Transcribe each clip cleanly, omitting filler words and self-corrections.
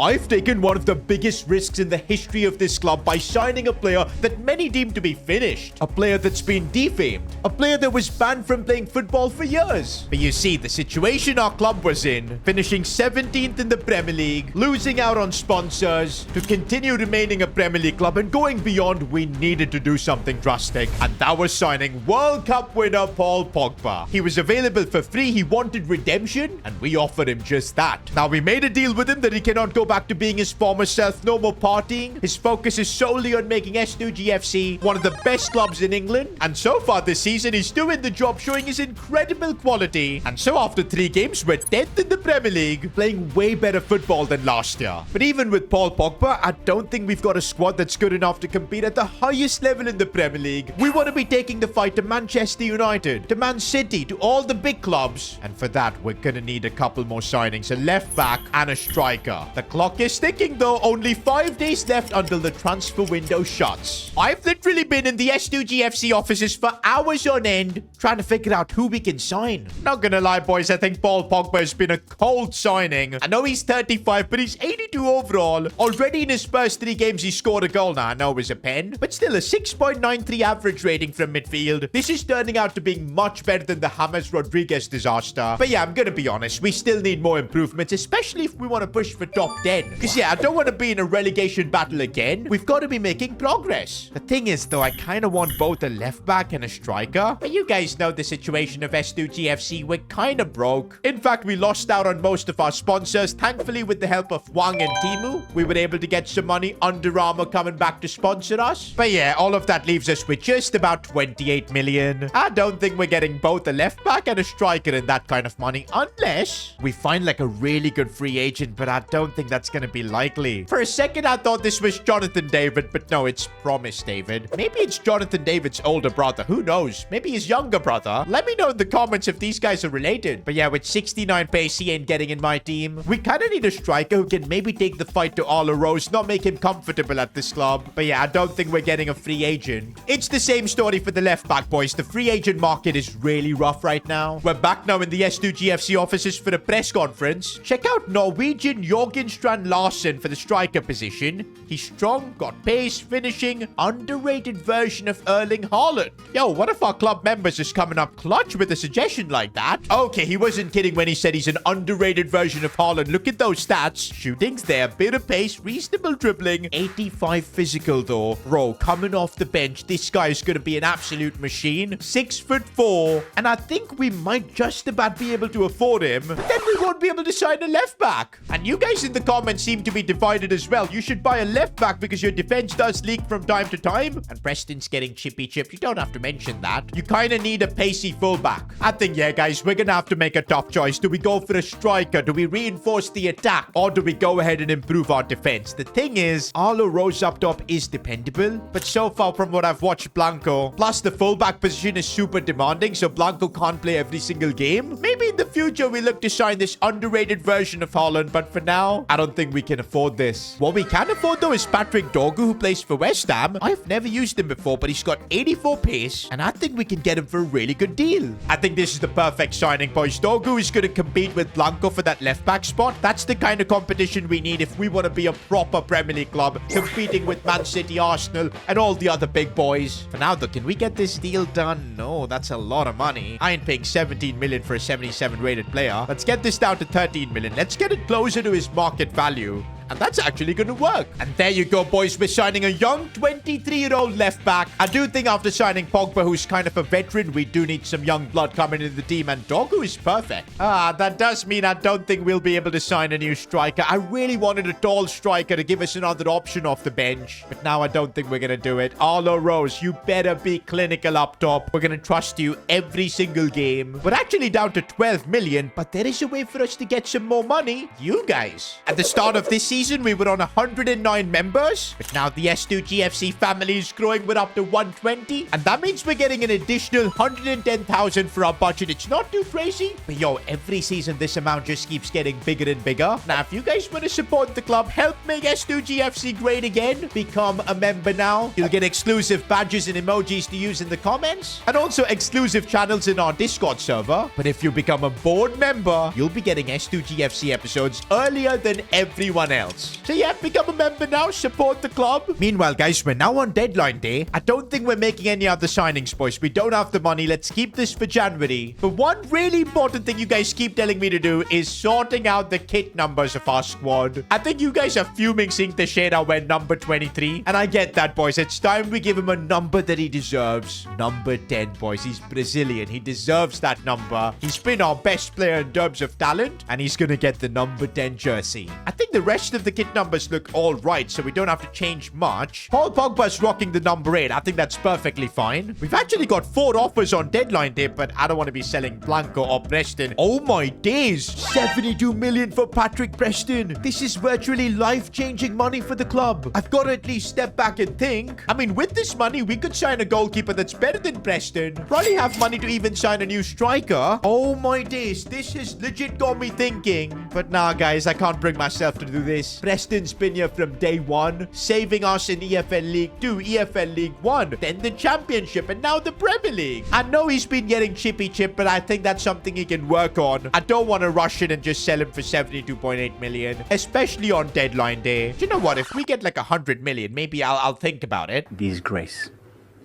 I've taken one of the biggest risks in the history of this club by signing a player that many deem to be finished. A player that's been defamed. A player that was banned from playing football for years. But you see, the situation our club was in, finishing 17th in the Premier League, losing out on sponsors, to continue remaining a Premier League club and going beyond, we needed to do something drastic. And that was signing World Cup winner Paul Pogba. He was available for free, he wanted redemption, and we offered him just that. Now, we made a deal with him that he cannot go back to being his former self, no more partying. His focus is solely on making S2GFC one of the best clubs in England. And so far this season, he's doing the job, showing his incredible quality. And so after 3 games, we're 10th in the Premier League, playing way better football than last year. But even with Paul Pogba, I don't think we've got a squad that's good enough to compete at the highest level in the Premier League. We want to be taking the fight to Manchester United, to Man City, to all the big clubs. And for that, we're going to need a couple more signings, a left back and a striker. The clock is ticking though, only 5 days left until the transfer window shuts. I've literally been in the S2GFC offices for hours on end, trying to figure out who we can sign. Not gonna lie boys, I think Paul Pogba has been a cold signing. I know he's 35, but he's 82 overall. Already in his first 3 games, he scored a goal. Now I know it was a pen, but still a 6.93 average rating from midfield. This is turning out to be much better than the James Rodriguez disaster. But yeah, I'm gonna be honest, we still need more improvements, especially if we want to push for top 10. Because yeah, I don't want to be in a relegation battle again. We've got to be making progress. The thing is though, I kind of want both a left back and a striker. But you guys know the situation of S2GFC. We're kind of broke. In fact, we lost out on most of our sponsors. Thankfully, with the help of Wang and Timu, we were able to get some money. Under Armour coming back to sponsor us. But yeah, all of that leaves us with just about 28 million. I don't think we're getting both a left back and a striker in that kind of money, unless we find like a really good free agent, but I don't think that's going to be likely. For a second, I thought this was Jonathan David, but no, it's Promise David. Maybe it's Jonathan David's older brother. Who knows? Maybe his younger brother. Let me know in the comments if these guys are related. But yeah, with 69 pace, he ain't getting in my team. We kind of need a striker who can maybe take the fight to Arlo Rose, not make him comfortable at this club. But yeah, I don't think we're getting a free agent. It's the same story for the left back, boys. The free agent market is really rough right now. We're back now in the S2GFC offices for a press conference. Check out Norwegian Jorgen Strand Larsen for the striker position. He's strong, got pace, finishing, underrated version of Erling Haaland. Yo, one of our club members is coming up clutch with a suggestion like that. Okay, he wasn't kidding when he said he's an underrated version of Haaland. Look at those stats. Shooting's there, bit of pace, reasonable dribbling, 85 physical though. Bro, coming off the bench, this guy is going to be an absolute machine. 6'4", and I think we might just about be able to afford him. But then we won't be able to sign a left back. And you guys in the comments seem to be divided as well. You should buy a left back because your defense does leak from time to time. And Preston's getting chippy chip. You don't have to mention that. You kind of need a pacey fullback. I think, yeah, guys, we're going to have to make a tough choice. Do we go for a striker? Do we reinforce the attack? Or do we go ahead and improve our defense? The thing is, Arlo Rose up top is dependable. But so far from what I've watched Blanco, plus the fullback position is super demanding, so Blanco can't play every single game. Maybe in the future we look to sign this underrated version of Haaland, but for now, I don't think we can afford this. What we can afford though is Patrick Dorgu, who plays for West Ham. I've never used him before, but he's got 84 pace, and I think we can get him for a really good deal. I think this is the perfect signing, boys. Dorgu is going to compete with Blanco for that left back spot. That's the kind of competition we need if we want to be a proper Premier League club, competing with Man City, Arsenal, and all the other big boys. For now though, can we get this deal done? No, that's a lot of money. I ain't paying 17 million for a 77 rated player. Let's get this down to 13 million. Let's get it closer to his market value. And that's actually going to work. And there you go, boys. We're signing a young 23-year-old left back. I do think after signing Pogba, who's kind of a veteran, we do need some young blood coming into the team. And Dorgu is perfect. That does mean I don't think we'll be able to sign a new striker. I really wanted a tall striker to give us another option off the bench. But now I don't think we're going to do it. Arlo Rose, you better be clinical up top. We're going to trust you every single game. We're actually down to 12 million, but there is a way for us to get some more money. You guys. At the start of this season, we were on 109 members, but now the S2GFC family is growing. We're up to 120, and that means we're getting an additional 110,000 for our budget. It's not too crazy, but yo, every season this amount just keeps getting bigger and bigger. Now, if you guys want to support the club, help make S2GFC great again, become a member now. You'll get exclusive badges and emojis to use in the comments, and also exclusive channels in our Discord server. But if you become a board member, you'll be getting S2GFC episodes earlier than everyone else. else. So yeah, become a member now. Support the club. Meanwhile, guys, we're now on deadline day. I don't think we're making any other signings, boys. We don't have the money. Let's keep this for January. But one really important thing you guys keep telling me to do is sorting out the kit numbers of our squad. I think you guys are fuming seeing Teixeira wear number 23. And I get that, boys. It's time we give him a number that he deserves. Number 10, boys. He's Brazilian. He deserves that number. He's been our best player in terms of talent. And he's going to get the number 10 jersey. I think the rest of the kit numbers look all right, so we don't have to change much. Paul Pogba's rocking the number 8. I think that's perfectly fine. We've actually got 4 offers on deadline day, but I don't want to be selling Blanco or Preston. Oh my days. 72 million for Patrick Preston. This is virtually life-changing money for the club. I've got to at least step back and think. I mean, with this money, we could sign a goalkeeper that's better than Preston. Probably have money to even sign a new striker. Oh my days. This has legit got me thinking. But nah, guys, I can't bring myself to do this. Preston's been here from day one, saving us in EFL League 2, EFL League 1, then the Championship, and now the Premier League. I know he's been getting chippy chip, but I think that's something he can work on. I don't want to rush in and just sell him for 72.8 million, especially on deadline day. Do you know what? If we get like 100 million, maybe I'll think about it. Disgrace.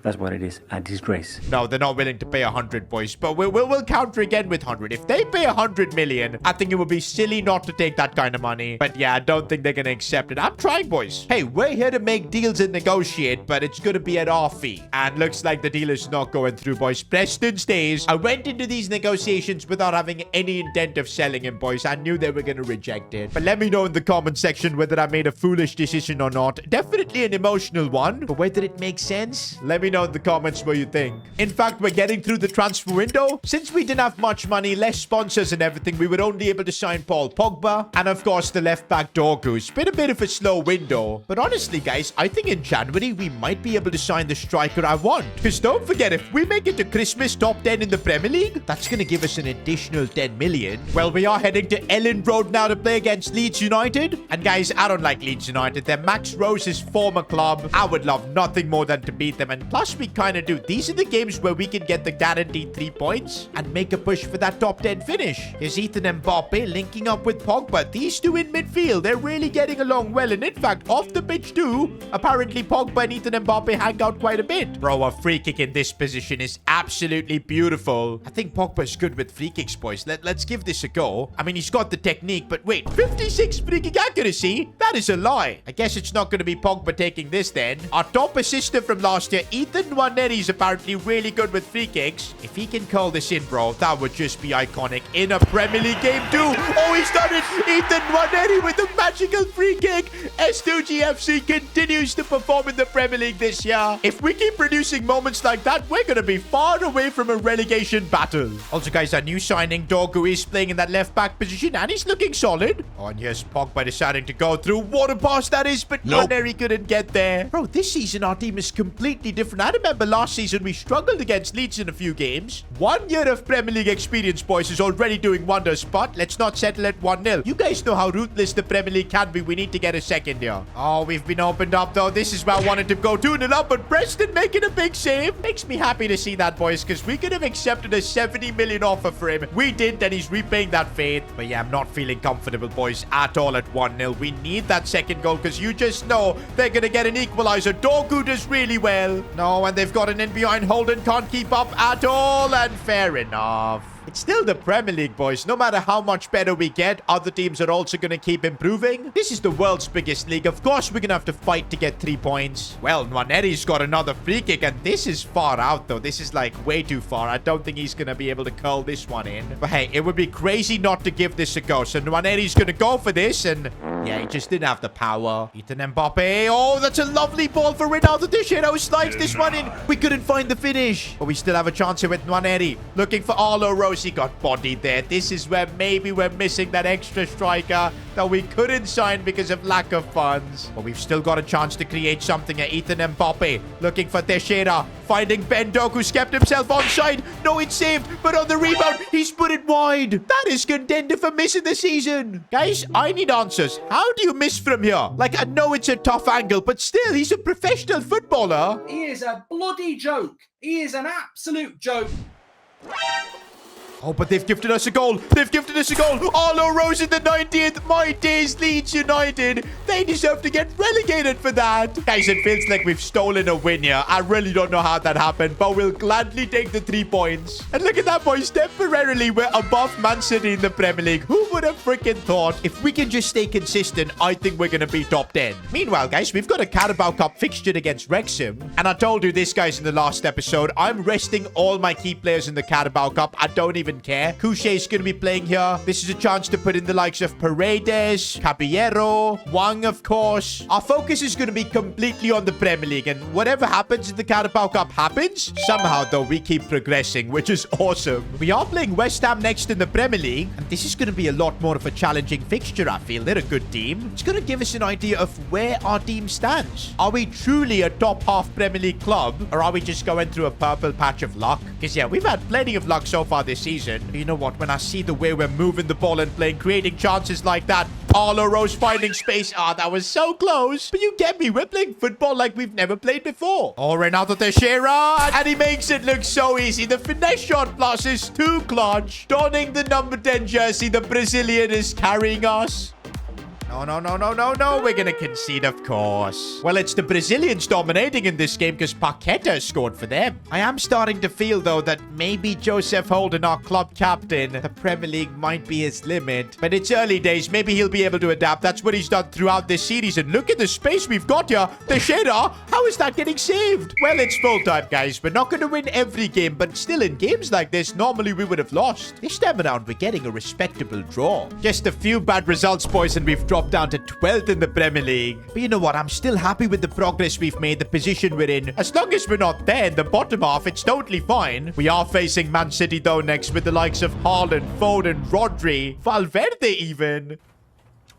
That's what it is. A disgrace. No, they're not willing to pay 100, boys. But we'll counter again with 100. If they pay 100 million, I think it would be silly not to take that kind of money. But yeah, I don't think they're going to accept it. I'm trying, boys. Hey, we're here to make deals and negotiate, but it's going to be at our fee. And looks like the deal is not going through, boys. Preston stays. I went into these negotiations without having any intent of selling him, boys. I knew they were going to reject it. But let me know in the comment section whether I made a foolish decision or not. Definitely an emotional one. But whether it makes sense, let me know in the comments what you think. In fact, we're getting through the transfer window. Since we didn't have much money, less sponsors and everything, we were only able to sign Paul Pogba and of course the left back Dorgu. It's been a bit of a slow window, but honestly guys, I think in January we might be able to sign the striker I want. Because don't forget, if we make it to Christmas top 10 in the Premier League, that's going to give us an additional 10 million. Well, we are heading to Ellen Road now to play against Leeds United. And guys, I don't like Leeds United. They're Max Rose's former club. I would love nothing more than to beat them, and plus we kind of do. These are the games where we can get the guaranteed 3 points and make a push for that top 10 finish. Here's Ethan Mbappe linking up with Pogba. These two in midfield, they're really getting along well. And in fact, off the pitch too, apparently Pogba and Ethan Mbappe hang out quite a bit. Bro, a free kick in this position is absolutely beautiful. I think Pogba's good with free kicks, boys. Let's give this a go. I mean, he's got the technique, but wait, 56 free kick accuracy? That is a lie. I guess it's not going to be Pogba taking this then. Our top assister from last year, Ethan Nwaneri's apparently really good with free kicks. If he can curl this in, bro, that would just be iconic in a Premier League game too. Oh, he's done it. Ethan Nwaneri with a magical free kick. S2GFC continues to perform in the Premier League this year. If we keep producing moments like that, we're going to be far away from a relegation battle. Also, guys, our new signing, Dorgu, is playing in that left back position and he's looking solid. Oh, and here's Pogba deciding to go through. What a pass that is, but Nwaneri couldn't get there. Bro, this season our team is completely different. I remember last season we struggled against Leeds in a few games. 1 year of Premier League experience, boys, is already doing wonders, but let's not settle at 1-0. You guys know how ruthless the Premier League can be. We need to get a second here. Oh, we've been opened up, though. This is where I wanted to go 2-0 up, but Preston making a big save. Makes me happy to see that, boys, because we could have accepted a 70 million offer for him. We didn't, and he's repaying that faith. But yeah, I'm not feeling comfortable, boys, at all at 1-0. We need that second goal, because you just know they're going to get an equalizer. Dorgu does really well. No, and they've got an in behind. Holden can't keep up at all, and fair enough. It's still the Premier League, boys. No matter how much better we get, other teams are also going to keep improving. This is the world's biggest league. Of course, we're going to have to fight to get 3 points. Well, Nwaneri's got another free kick, and this is far out, though. This is, like, way too far. I don't think he's going to be able to curl this one in. But, hey, it would be crazy not to give this a go. So, Nwaneri's going to go for this, and, yeah, he just didn't have the power. Ethan Mbappe. Oh, that's a lovely ball for Ronaldo Teixeira, who slides this one in. We couldn't find the finish. But we still have a chance here with Nwaneri. Looking for Arlo Rose. He got bodied there. This is where maybe we're missing that extra striker that we couldn't sign because of lack of funds. But we've still got a chance to create something at Ethan Mbappe. Looking for Teixeira. Finding Ben Doku, who's kept himself onside. No, it's saved. But on the rebound, he's put it wide. That is contender for missing the season. Guys, I need answers. How do you miss from here? Like, I know it's a tough angle, but still, he's a professional footballer. He is a bloody joke. He is an absolute joke. Oh, but they've gifted us a goal. They've gifted us a goal. Arlo Rose in the 90th. My days, Leeds United. They deserve to get relegated for that. Guys, it feels like we've stolen a win here. I really don't know how that happened, but we'll gladly take the 3 points. And look at that, boys. Temporarily, we're above Man City in the Premier League. Who would have freaking thought? If we can just stay consistent, I think we're going to be top 10. Meanwhile, guys, we've got a Carabao Cup fixture against Wrexham. And I told you this, guys, in the last episode, I'm resting all my key players in the Carabao Cup. I don't even care. Couché's going to be playing here. This is a chance to put in the likes of Paredes, Caballero, Wang, of course. Our focus is going to be completely on the Premier League, and whatever happens in the Carabao Cup happens. Somehow, though, we keep progressing, which is awesome. We are playing West Ham next in the Premier League, and this is going to be a lot more of a challenging fixture, I feel. They're a good team. It's going to give us an idea of where our team stands. Are we truly a top half Premier League club, or are we just going through a purple patch of luck? Because, yeah, we've had plenty of luck so far this season. But you know what? When I see the way we're moving the ball and playing, creating chances like that, Arlo Rose finding space. Ah, that was so close. But you get me. We're playing football like we've never played before. Oh, Renato Teixeira. And he makes it look so easy. The finesse shot plus is too clutch. Donning the number 10 jersey, the Brazilian is carrying us. No, no, no, no, no, no. We're going to concede, of course. Well, it's the Brazilians dominating in this game because Paqueta scored for them. I am starting to feel, though, that maybe Joseph Holden, our club captain, the Premier League might be his limit. But it's early days. Maybe he'll be able to adapt. That's what he's done throughout this series. And look at the space we've got here. Teixeira, how is that getting saved? Well, it's full time, guys. We're not going to win every game, but still in games like this, normally we would have lost. This time around, we're getting a respectable draw. Just a few bad results, boys, and we've dropped down to 12th in the Premier League. But you know what? I'm still happy with the progress we've made, the position we're in. As long as we're not there in the bottom half, it's totally fine. We are facing Man City, though, next with the likes of Haaland, Foden, Rodri, Valverde even.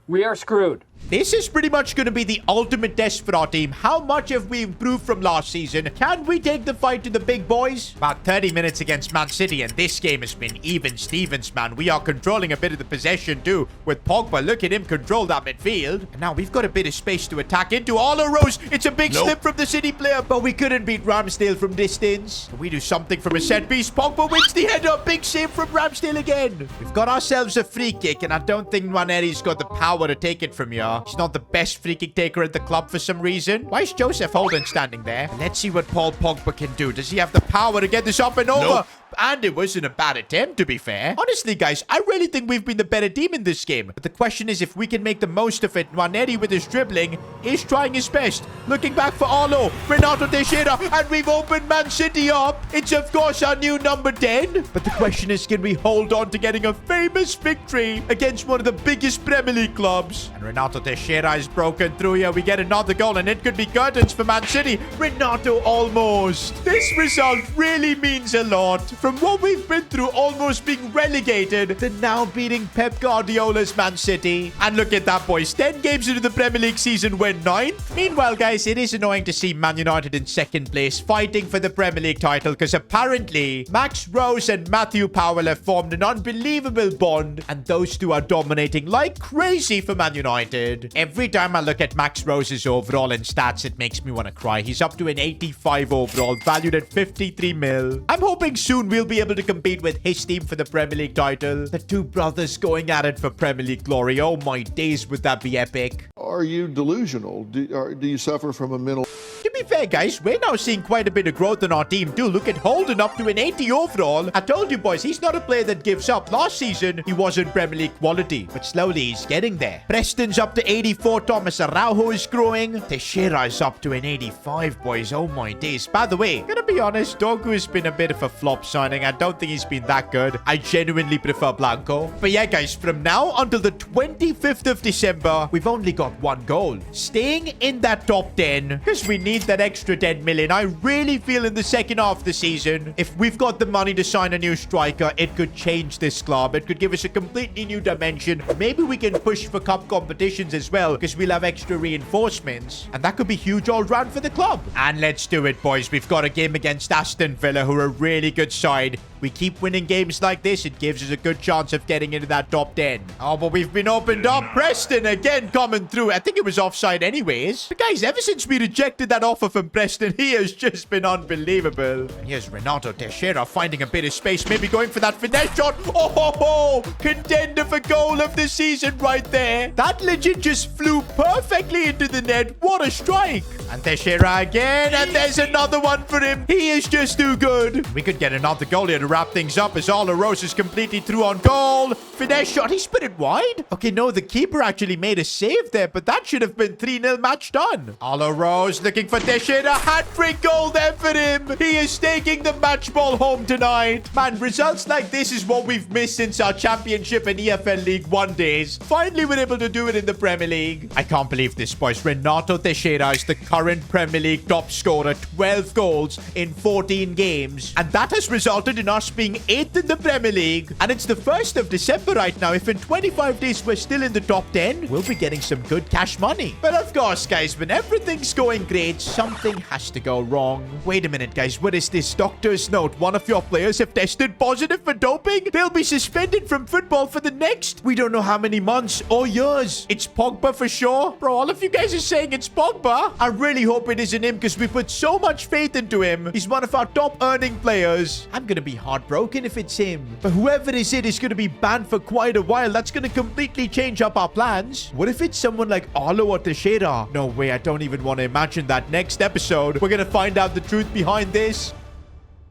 We are screwed. This is pretty much going to be the ultimate test for our team. How much have we improved from last season? Can we take the fight to the big boys? About 30 minutes against Man City, and this game has been even Stevens, man. We are controlling a bit of the possession too with Pogba. Look at him control that midfield. And now we've got a bit of space to attack into. Arlo Rose, it's a big slip from the City player, but we couldn't beat Ramsdale from distance. We do something from a set piece. Pogba wins the header. Big save from Ramsdale again. We've got ourselves a free kick, and I don't think Nwaneri's got the power to take it from here. He's not the best free kick taker at the club for some reason. Why is Joseph Holden standing there? Let's see what Paul Pogba can do. Does he have the power to get this up and over? Nope. And it wasn't a bad attempt, to be fair. Honestly, guys, I really think we've been the better team in this game. But the question is if we can make the most of it. Nwaneri with his dribbling is trying his best. Looking back for Arlo. Renato Teixeira. And we've opened Man City up. It's, of course, our new number 10. But the question is, can we hold on to getting a famous victory against one of the biggest Premier League clubs? And Renato Teixeira is broken through here. We get another goal, and it could be curtains for Man City. Renato almost. This result really means a lot. From what we've been through, almost being relegated, to now beating Pep Guardiola's Man City. And look at that, boys. 10 games into the Premier League season, we're 9th. Meanwhile, guys, it is annoying to see Man United in 2nd place, fighting for the Premier League title, because apparently Max Rose and Matthew Powell have formed an unbelievable bond, and those two are dominating like crazy for Man United. Every time I look at Max Rose's overall and stats, it makes me want to cry. He's up to an 85 overall, valued at 53 mil. I'm hoping soon we'll be able to compete with his team for the Premier League title. The two brothers going at it for Premier League glory. Oh my days, would that be epic? Are you delusional? Do you suffer from a mental... To be fair, guys, we're now seeing quite a bit of growth in our team too. Look at Holden up to an 80 overall. I told you, boys, he's not a player that gives up. Last season, he wasn't Premier League quality, but slowly he's getting there. Preston's up to 84. Thomas Araujo is growing. Teixeira is up to an 85, boys. Oh my days. By the way, gonna be honest, Dogu has been a bit of a flop signing. I don't think he's been that good. I genuinely prefer Blanco. But yeah, guys, from now until the 25th of December, we've only got one goal. Staying in that top 10, because we need that extra 10 million. I really feel in the second half of the season, if we've got the money to sign a new striker, it could change this club. It could give us a completely new dimension. Maybe we can push for cup competitions as well, because we'll have extra reinforcements. And that could be huge all round for the club. And let's do it, boys. We've got a game against Aston Villa, who are a really good side. We keep winning games like this, it gives us a good chance of getting into that top 10. Oh, but we've been opened up. Preston again coming through. I think it was offside anyways. But guys, ever since we rejected that offer from Preston, he has just been unbelievable. And here's Renato Teixeira finding a bit of space, maybe going for that finesse shot. Oh, ho, ho. Contender for goal of the season right there. That legit just flew perfectly into the net. What a strike. And Teixeira again, and there's another one for him. He is just too good. We could get another goal here to wrap things up as Arlo Rose is completely through on goal. Finesse shot. He spit it wide. Okay, no, the keeper actually made a save there, but that should have been 3-0 match done. Arlo Rose looking for Teixeira. Hat-trick goal there for him. He is taking the match ball home tonight. Man, results like this is what we've missed since our championship and EFL League One days. Finally, we're able to do it in the Premier League. I can't believe this, boys. Renato Teixeira is the current Premier League top scorer, 12 goals in 14 games. And that has resulted in us being 8th in the Premier League. And it's the 1st of December right now. If in 25 days we're still in the top 10, we'll be getting some good cash money. But of course, guys, when everything's going great, something has to go wrong. Wait a minute, guys. What is this? Doctor's note. One of your players have tested positive for doping. They'll be suspended from football for the next, we don't know how many months or years. It's Pogba for sure. Bro, all of you guys are saying it's Pogba. I really hope it isn't him because we put so much faith into him. He's one of our top earning players. I'm going to be heartbroken if it's him. But whoever is going to be banned for quite a while. That's going to completely change up our plans. What if it's someone like Arlo or Teixeira? No way. I don't even want to imagine that. Next episode, we're going to find out the truth behind this.